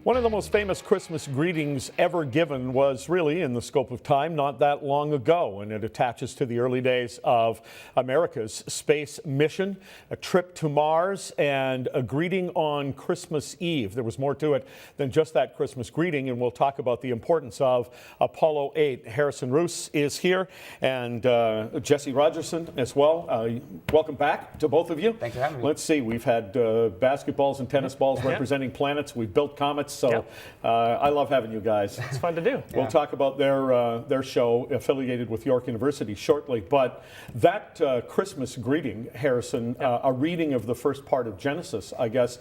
One of the most famous Christmas greetings ever given was really in the scope of time not that long ago, and it attaches to the early days of America's space mission, a trip to Mars, and a greeting on Christmas Eve. There was more to it than just that Christmas greeting, and we'll talk about the importance of Apollo 8. Harrison Roos is here, and Jesse Rogerson as well. Welcome back to both of you. Thanks for having me. Let's see, we've had basketballs and tennis balls representing planets. We've built comets. So I love having you guys. It's fun to do. We'll talk about their show affiliated with York University shortly. But that Christmas greeting, Harrison, a reading of the first part of Genesis, I guess,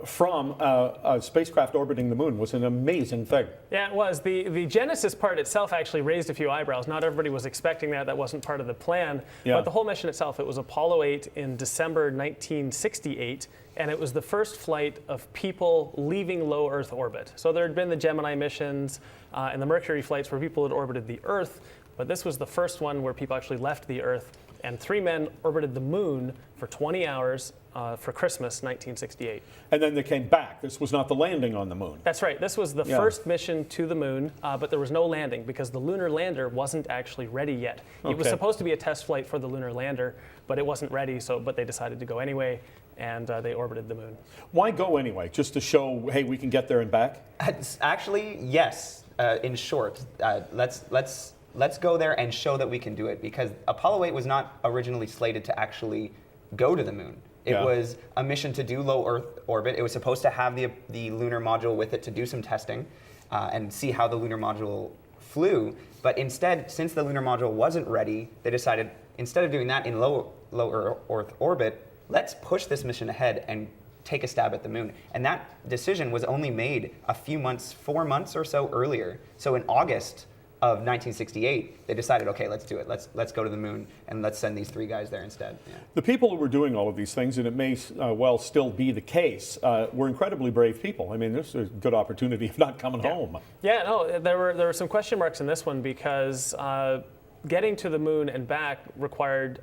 from a spacecraft orbiting the moon was an amazing thing. Yeah, it was. The Genesis part itself actually raised a few eyebrows. Not everybody was expecting that. That wasn't part of the plan. Yeah. But the whole mission itself, it was Apollo 8 in December 1968. And it was the first flight of people leaving low Earth orbit. So there had been the Gemini missions and the Mercury flights where people had orbited the Earth, but this was the first one where people actually left the Earth. And 3 men orbited the moon for 20 hours for Christmas 1968. And then they came back. This was not the landing on the moon. That's right. This was the first mission to the moon, but there was no landing because the lunar lander wasn't actually ready yet. It was supposed to be a test flight for the lunar lander, but it wasn't ready, but they decided to go anyway. And they orbited the moon. Why go anyway? Just to show, hey, we can get there and back? Actually, yes. In short, let's go there and show that we can do it, because Apollo 8 was not originally slated to actually go to the moon. It was a mission to do low Earth orbit. It was supposed to have the lunar module with it to do some testing and see how the lunar module flew. But instead, since the lunar module wasn't ready, they decided instead of doing that in low Earth orbit, let's push this mission ahead and take a stab at the moon. And that decision was only made a few months, 4 months or so earlier. So in August of 1968, they decided, okay, let's do it. Let's go to the moon and let's send these 3 guys there instead. Yeah. The people who were doing all of these things, and it may well still be the case, were incredibly brave people. I mean, this is a good opportunity of not coming home. Yeah, no, there were some question marks in this one because getting to the moon and back required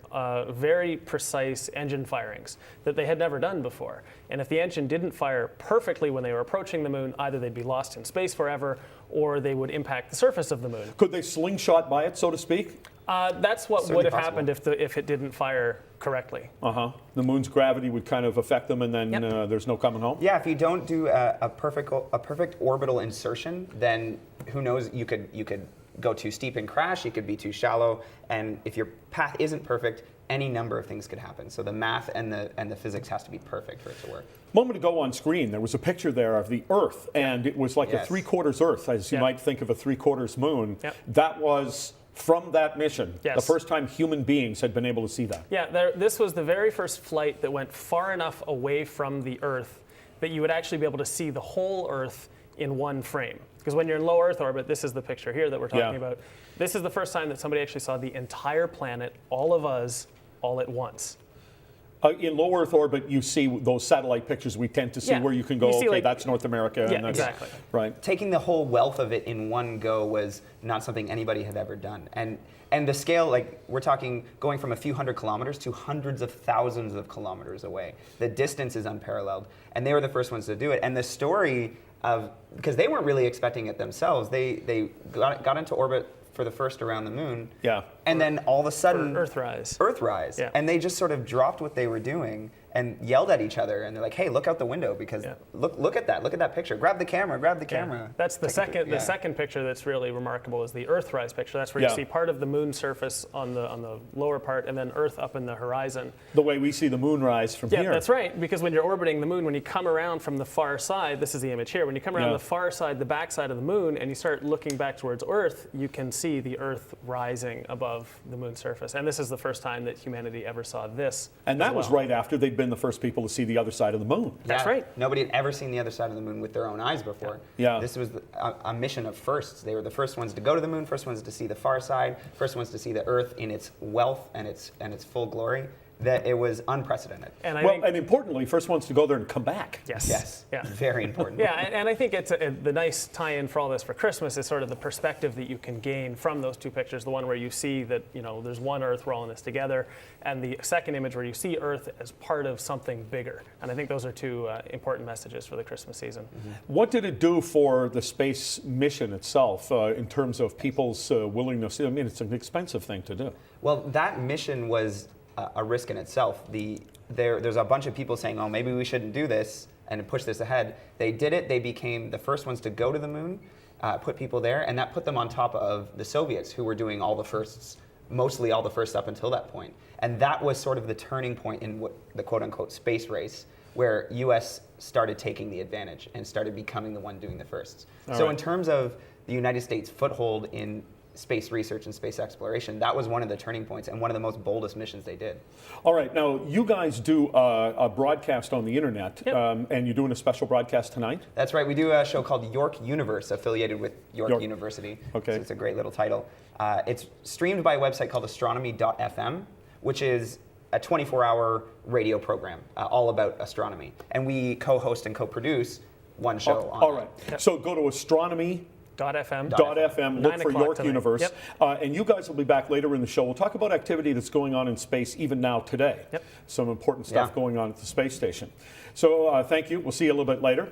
very precise engine firings that they had never done before. And if the engine didn't fire perfectly when they were approaching the moon, either they'd be lost in space forever or they would impact the surface of the moon. Could they slingshot by it, so to speak? That's what Certainly would have possible. happened if it didn't fire correctly. The moon's gravity would kind of affect them, and then there's no coming home? Yeah, if you don't do a perfect orbital insertion, then who knows, you could go too steep and crash, you could be too shallow, and if your path isn't perfect, any number of things could happen. So the math and the physics has to be perfect for it to work. A moment ago on screen, there was a picture there of the Earth, and it was like a 3/4 Earth, as you might think of a 3/4 moon. That was from that mission, the first time human beings had been able to see that. Yeah, this was the very first flight that went far enough away from the Earth that you would actually be able to see the whole Earth in one frame. Because when you're in low Earth orbit, this is the picture here that we're talking about. This is the first time that somebody actually saw the entire planet, all of us, all at once. In low Earth orbit, you see those satellite pictures we tend to see where you can go, okay, that's North America. Yeah, and that's, exactly. Right. Taking the whole wealth of it in one go was not something anybody had ever done. And the scale, like, we're talking going from a few hundred kilometers to hundreds of thousands of kilometers away. The distance is unparalleled. And they were the first ones to do it. And the story of, because they weren't really expecting it themselves, they got into orbit for the first around the moon. Yeah. And then all of a sudden, Earthrise. Yeah. And they just sort of dropped what they were doing and yelled at each other. And they're like, hey, look out the window, because look at that picture. Grab the camera. That's the second picture that's really remarkable is the Earthrise picture. That's where you see part of the moon surface on the lower part and then Earth up in the horizon. The way we see the moon rise from here. Yeah, that's right. Because when you're orbiting the moon, when you come around from the far side, this is the image here, when you come around the far side, the back side of the moon, and you start looking back towards Earth, you can see the Earth rising above the moon's surface. And this is the first time that humanity ever saw this. And that was right after they'd been the first people to see the other side of the moon. That's right. Nobody had ever seen the other side of the moon with their own eyes before. Yeah. This was a mission of firsts. They were the first ones to go to the moon, first ones to see the far side, first ones to see the Earth in its wealth and its full glory. that it was unprecedented. And I Well, think, and importantly, first ones to go there and come back. yes. Yes, Yeah. very important. Yeah, and I think it's the nice tie-in for all this for Christmas is sort of the perspective that you can gain from those two pictures. The one where you see that, you know, there's one Earth, we're all in this together, and the second image where you see Earth as part of something bigger. And I think those are two important messages for the Christmas season. What did it do for the space mission itself in terms of people's willingness? I mean, it's an expensive thing to do. Well, that mission was a risk in itself. There's a bunch of people saying, oh, maybe we shouldn't do this and push this ahead. They did it. They became the first ones to go to the moon, put people there, and that put them on top of the Soviets, who were doing all the firsts, mostly all the firsts up until that point. And that was sort of the turning point in what the quote-unquote space race, where U.S. started taking the advantage and started becoming the one doing the firsts. So in terms of the United States' foothold in space research and space exploration, that was one of the turning points and one of the most boldest missions they did. All right, now you guys do a broadcast on the internet, Yep. and you're doing a special broadcast tonight? That's right. We do a show called York Universe, affiliated with York University. Okay. So it's a great little title. It's streamed by a website called astronomy.fm, which is a 24-hour radio program all about astronomy. And we co-host and co-produce one show on All it. right, so go to astronomy.fm, .fm. look 9 for o'clock York tonight. Universe, Yep. And you guys will be back later in the show. We'll talk about activity that's going on in space even now today. Yep. Some important stuff Yeah. going on at the space station. So thank you. We'll see you a little bit later.